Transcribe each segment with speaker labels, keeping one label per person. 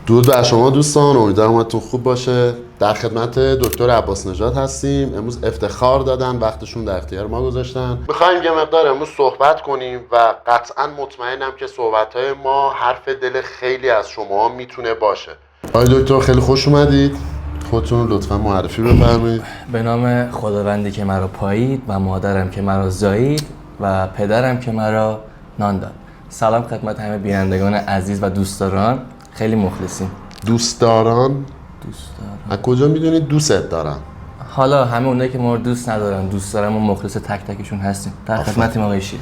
Speaker 1: درود بر شما دوستان، امیدوارم حالتون خوب باشه. در خدمت دکتر عباس نژاد هستیم. امروز افتخار دادن، وقتشون در اختیار ما گذاشتن. میخوایم یه مقدار امروز صحبت کنیم و قطعا مطمئنم که صحبت‌های ما حرف دل خیلی از شما میتونه باشه. آقای دکتر خیلی خوش اومدید. خودتون لطفا معرفی بفرمایید.
Speaker 2: به نام خداوندی که مرا پایید و مادرم که مرا زایید و پدرم که مرا نان داد. سلام خدمت همه بینندگان عزیز و دوستداران. خیلی مخلصیم.
Speaker 1: دوستداران از کجا میدونید دوستت دارن؟
Speaker 2: حالا همه اونایی که ما رو دوست ندارن دوست دارن و مخلص تک تکشون هستیم. در خدمتیم آقای شیر.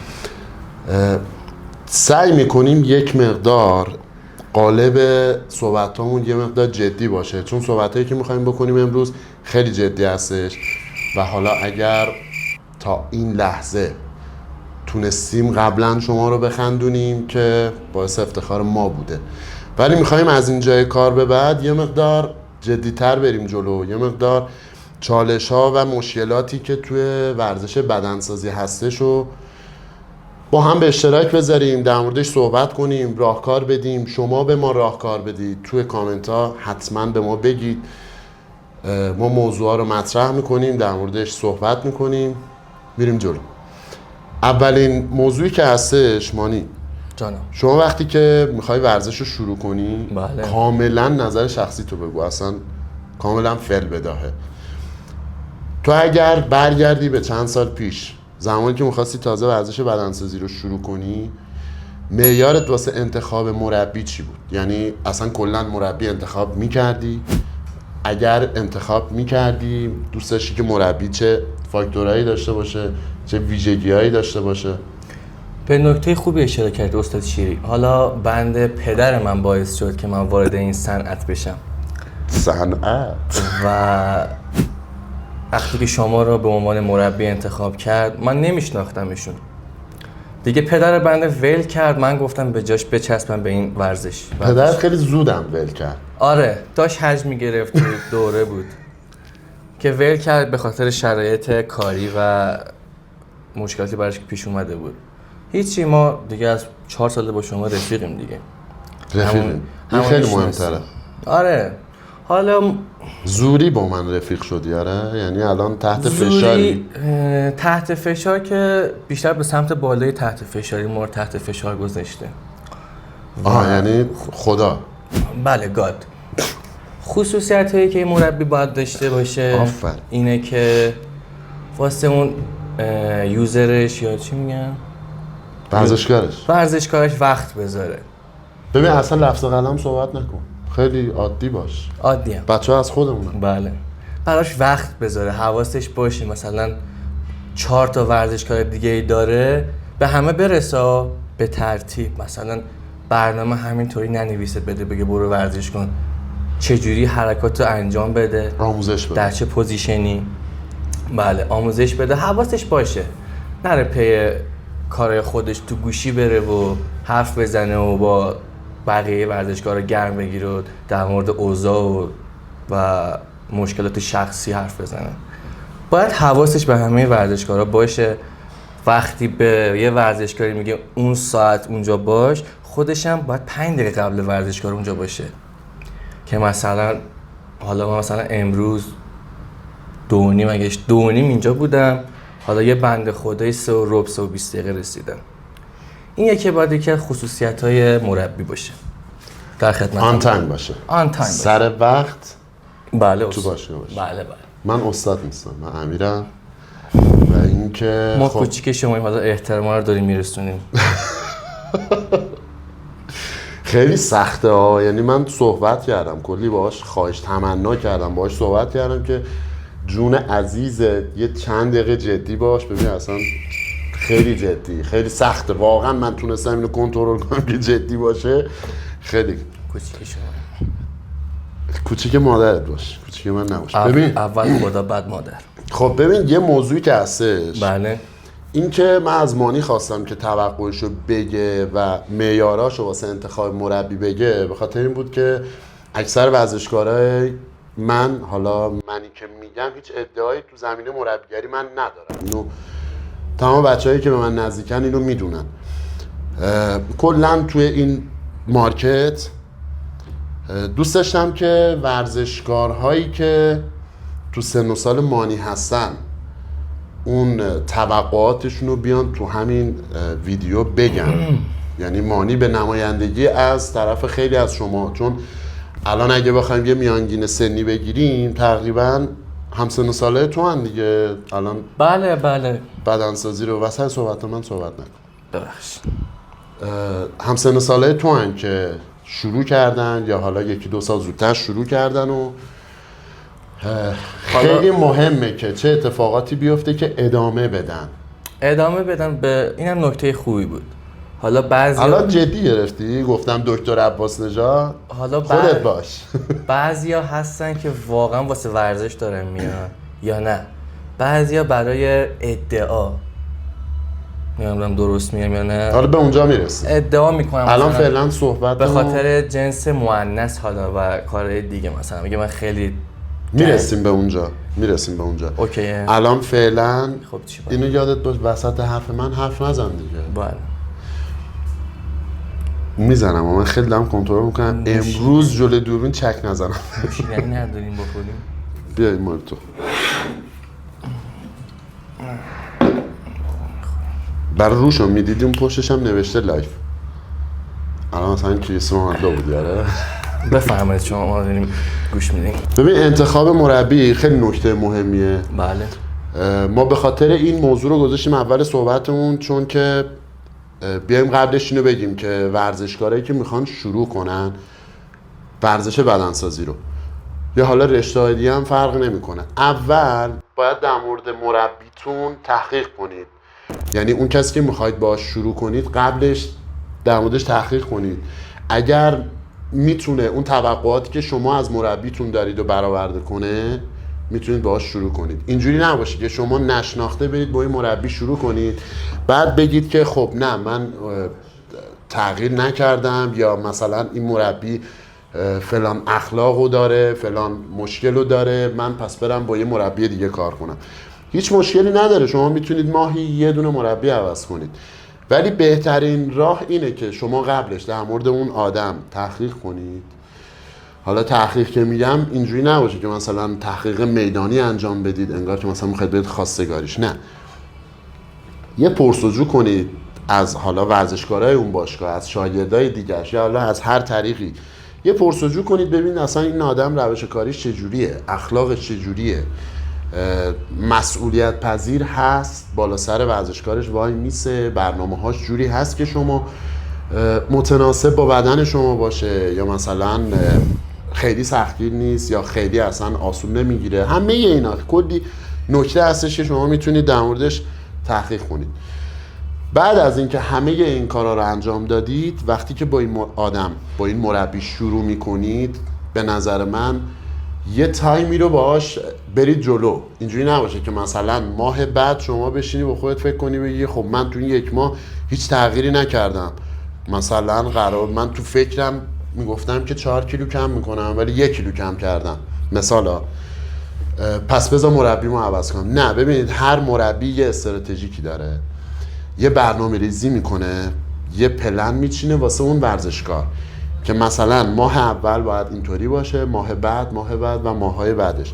Speaker 1: سعی میکنیم یک مقدار قالب صحبتامون یه مقدار جدی باشه، چون صحبتایی که میخوایم بکنیم امروز خیلی جدی هستش و حالا اگر تا این لحظه تونستیم قبلا شما رو بخندونیم که باعث افتخار ما بوده، ولی میخوایم از این جای کار به بعد یه مقدار جدی‌تر بریم جلو، یه مقدار چالش ها و مشکلاتی که توی ورزش بدنسازی هستش رو با هم به اشتراک بذاریم، در موردش صحبت کنیم، راهکار بدیم، شما به ما راهکار بدید، توی کامنت ها حتما به ما بگید. ما موضوعا رو مطرح میکنیم، در موردش صحبت میکنیم، میریم جلو. اولین موضوعی که هستش مانی
Speaker 2: جانم،
Speaker 1: شما وقتی که میخوای ورزش رو شروع کنی
Speaker 2: بله.
Speaker 1: کاملا نظر شخصی تو بگو، اصلا کاملا فعل بداهه. تو اگر برگردی به چند سال پیش، زمانی که میخواستی تازه ورزش بدنسازی رو شروع کنی، معیارت واسه انتخاب مربی چی بود؟ یعنی اصلا کلا مربی انتخاب میکردی؟ اگر انتخاب میکردی دوست داشتی که مربی چه فاکتورهایی داشته باشه، چه ویژگیهایی داشته باشه؟
Speaker 2: به نکته خوبی اشاره کرد استاد شیری. حالا بند پدر من باعث شد که من وارد این صنعت بشم.
Speaker 1: صنعت؟
Speaker 2: و وقتی که شما رو به عنوان مربی انتخاب کرد من نمیشناختمشون دیگه. پدر بنده ول کرد، من گفتم به جاش بچسبم به این ورزش.
Speaker 1: پدر خیلی زودم ول کرد.
Speaker 2: آره، داشت حج میگرفت، دوره بود که ول کرد به خاطر شرایط کاری و مشکلاتی براش که پیش اومده بود. هیچی، ما دیگه از 4 ساله با شما رفیقیم دیگه.
Speaker 1: رفیقیم، این خیلی مهمتره.
Speaker 2: آره، حالا
Speaker 1: زوری با من رفیق شدی؟ آره، یعنی الان تحت فشاری؟
Speaker 2: زوری تحت فشار که بیشتر به سمت بالای تحت فشاری ما رو تحت فشار گذاشته.
Speaker 1: یعنی خدا.
Speaker 2: بله، گاد. خصوصیت هایی که این مربی باید داشته باشه
Speaker 1: آفرین.
Speaker 2: اینه که واسه اون یوزرش یا چی میگن؟ ورزشکارش وقت بذاره.
Speaker 1: ببین اصلا لفظ قلم صحبت نکن، خیلی عادی باش.
Speaker 2: عادیه.
Speaker 1: بچه‌ها از خودمونن.
Speaker 2: بله. براش وقت بذاره، حواسش باشه مثلا 4 تا ورزشکار دیگه ای داره، به همه برسه به ترتیب. مثلا برنامه همینطوری ننویسه بده بگه برو ورزش کن، چجوری حرکات رو انجام بده،
Speaker 1: آموزش بده،
Speaker 2: در چه پوزیشنی. بله، آموزش بده، حواسش باشه، نره پی کارهای خودش تو گوشی بره و حرف بزنه و با بقیه ورزشکارا گرم بگیره و در مورد اوضاع و مشکلات شخصی حرف بزنه. باید حواسش به همه ورزشکارا باشه. وقتی به یه ورزشکاری میگه اون ساعت اونجا باش، خودش هم باید 5 دقیقه قبل ورزشکار اونجا باشه. که مثلا حالا من مثلا امروز 2:30 اینجا بودم، حالا یه بنده خدای 3:20 رسیدم. این یکی باید که خصوصیت‌های مربی باشه. در خدمت
Speaker 1: آن تایم باشه. سر وقت.
Speaker 2: بله
Speaker 1: تو باشه.
Speaker 2: بله.
Speaker 1: من استاد نیستم، من امیرم. و اینکه
Speaker 2: ما کوچیک شما حالا احترام رو داریم میرسونیم.
Speaker 1: خیلی سخته ها، یعنی من صحبت کردم کلی باهاش، خواهش تمنا کردم باهاش صحبت کردم که جون عزیزت یه چند دقیقه جدی باش. ببین اصلا خیلی جدی، خیلی سخته واقعا. من تونستم اینو کنترل کنم که جدی باشه. خیلی
Speaker 2: کوچیک شما،
Speaker 1: کوچیک مادرت باش، کوچیک من نباش.
Speaker 2: ببین اول خدا بعد مادر.
Speaker 1: خب ببین یه موضوعی که هستش،
Speaker 2: بله،
Speaker 1: این که من از مانی خواستم که توقعشو بگه و معیاراشو واسه انتخاب مربی بگه، به خاطر این بود که اکثر ورزشکارای من، حالا منی که میگم، هیچ ادعایی تو زمینه مربیگری من ندارم. اینو تمام بچه‌هایی که به من نزدیکن اینو میدونن. کلا توی این مارکت دوست داشتم که ورزشکارهایی که تو سن و سال مانی هستن اون توقعاتشون رو بیان تو همین ویدیو بگن. یعنی مانی به نمایندگی از طرف خیلی از شما، چون الان اگه بخوایم یه میانگین سنی بگیریم تقریبا همسن و ساله تو هم دیگه الان.
Speaker 2: بله
Speaker 1: بدنسازی رو وسط صحبت من صحبت نکن،
Speaker 2: ببخشید.
Speaker 1: همسن و ساله تو هم که شروع کردن یا حالا 1-2 سال زودتر شروع کردن و خیلی مهمه که چه اتفاقاتی بیفته که ادامه بدن.
Speaker 2: به اینم نکته خوبی بود. حالا
Speaker 1: الان جدی گرفتی گفتم دکتر عباس نژاد،
Speaker 2: حالا
Speaker 1: خودت باش.
Speaker 2: بعضیا هستن که واقعا واسه ورزش دارن میان یا نه، بعضیا برای ادعا، نمیدونم درست میگم یا نه،
Speaker 1: حالا به اونجا میرسیم.
Speaker 2: ادعا میکنم
Speaker 1: الان فعلا صحبت
Speaker 2: به خاطر جنس مؤنث حالا و کارهای دیگه، مثلا میگه من خیلی
Speaker 1: میرسیم به اونجا.
Speaker 2: اوکیه.
Speaker 1: الان فعلا
Speaker 2: خب چی باید؟
Speaker 1: اینو یادت باش وسط حرف من حرف نزن دیگه.
Speaker 2: بله
Speaker 1: میزنم و من خیلی دارم کنترل میکنم امروز جلوی دوربین چک نزنم.
Speaker 2: یعنی نداریم بخوریم.
Speaker 1: بیا این مال تو. برای روشو میدیدیم پشتش هم نوشته لایف. الان مثلا کریس رونالدو بود یاره.
Speaker 2: بفرمایید شما، ما داریم گوش میدیم.
Speaker 1: ببین انتخاب مربی خیلی نکته مهمیه.
Speaker 2: بله.
Speaker 1: ما به خاطر این موضوع رو گذاشتیم اول صحبتمون، چون که بیایم قبلش اینو بگیم که ورزشکارایی که میخوان شروع کنن ورزش بدنسازی رو یا حالا رشته دیگه هم فرق نمیکنه، اول باید در مورد مربیتون تحقیق کنید. یعنی اون کسی که میخواید باهاش شروع کنید قبلش در موردش تحقیق کنید. اگر میتونه اون توقعاتی که شما از مربیتون دارید رو برآورده کنه میتونید باهاش شروع کنید. اینجوری نباشه که شما نشناخته برید با این مربی شروع کنید بعد بگید که خب نه من تغییر نکردم یا مثلا این مربی فلان اخلاقو داره فلان مشکلو داره من پس برم با یه مربی دیگه کار کنم. هیچ مشکلی نداره، شما میتونید ماهی یه دونه مربی عوض کنید، ولی بهترین راه اینه که شما قبلش در مورد اون آدم تحقیق کنید. حالا تحقیق که میگم اینجوری نباشه که مثلا تحقیق میدانی انجام بدید انگار که مثلا میخواید برید خواستگاریش، نه، یه پرسجو کنید از حالا ورزشکارای اون باشگاه، از شاگردای دیگرش یا حالا از هر طریقی یه پرسجو کنید ببینید اصلا این آدم روش کاریش چجوریه، اخلاقش چجوریه، مسئولیت پذیر هست، بالا سر ورزشکارش وای میسه، برنامه‌هاش جوری هست که شما متناسب با بدن شما باشه یا مثلا خیلی سختگیر نیست یا خیلی اصلا آسون نمیگیره. همه اینا کلی نکته هستش که شما میتونید در موردش تحقیق کنید. بعد از اینکه همه این کارا رو انجام دادید، وقتی که با این آدم با این مربی شروع میکنید به نظر من یه تایمی رو باهاش برید جلو. اینجوری نباشه که مثلا ماه بعد شما بشینی با خودت فکر کنی بگی خب من تو این 1 ماه هیچ تغییری نکردم، مثلا قرار من تو فکرم میگفتم که 4 کیلو کم میکنم ولی 1 کیلو کم کردم مثلا، پس بذار مربیمو عوض کنم. نه، ببینید هر مربی یه استراتژیکی داره، یه برنامه ریزی میکنه، یه پلن میچینه واسه اون ورزشکار که مثلا ماه اول باید اینطوری باشه، ماه بعد و ماهای بعدش.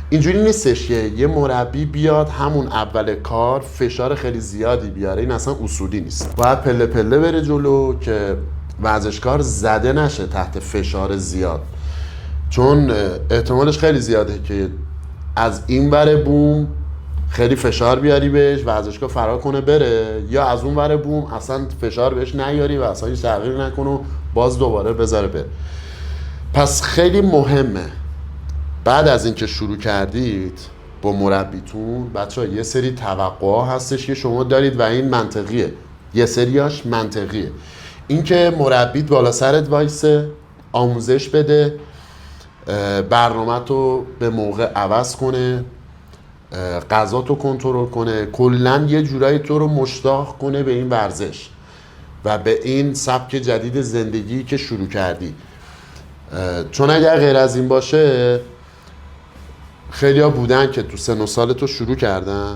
Speaker 1: اینجوری نیستش که یه مربی بیاد همون اول کار فشار خیلی زیادی بیاره، این اصلا اصولی نیست. باید پله پله بره جلو که ورزشکار زده نشه تحت فشار زیاد، چون احتمالش خیلی زیاده که از این ور بوم خیلی فشار بیاری بهش ورزشکار فرار کنه بره، یا از اون ور بوم اصلا فشار بهش نیاری و اصلا هیچ تغییر نکنه و باز دوباره بذاره بره. پس خیلی مهمه بعد از اینکه شروع کردید با مربیتون بچه‌ها یه سری توقعا هستش که شما دارید و این منطقیه، یه سریاش منطقیه. اینکه مربیت بالا سرت وایسه، آموزش بده، برنامه‌تو به موقع عوض کنه، غذاتو کنترل کنه، کلاً یه جورایی تو رو مشتاق کنه به این ورزش و به این سبک جدید زندگی که شروع کردی. چون اگر غیر از این باشه خیلی ها بودن که تو سن و سال تو شروع کردن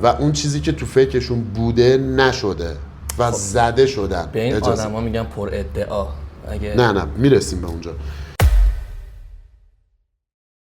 Speaker 1: و اون چیزی که تو فکرشون بوده نشده و زده شدن.
Speaker 2: به این آدم ها میگن پر ادعا. اگه
Speaker 1: نه میرسیم به اونجا.